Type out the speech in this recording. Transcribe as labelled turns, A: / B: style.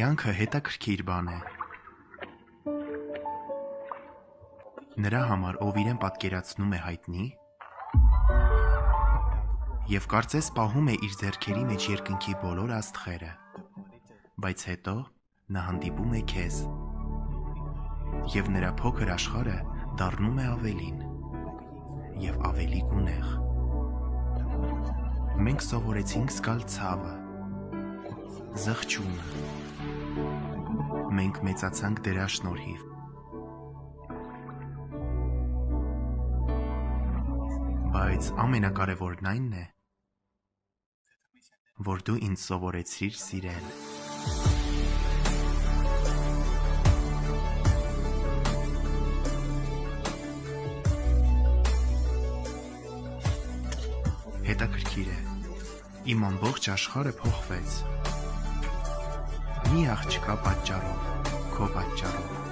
A: կյանքը հետաքրքիր բան է։ Նրա համար, ով իրեն պատկերացնում է հայտնի, և կարծես պահում է իր ձեռքերի մեջ երկնքի բոլոր աստղերը, բայց հետո նա հանդիպում է քեզ, և նրա փոքր աշխարհը դառնում է ավելին և ավելի գունեղ։ Մենք սովորեցինք զգալ ցավը, զղջումը, մենք մեծացանք դրա շնորհիվ։ Բայց ամենակարևորն այն է, որ դու ինձ սովորեցրիր սիրել։ Հետաքրքիր է, իմ ամբողջ աշխարհը փոխվեց։ Մի աղջկա պատճառով, քո պատճառով։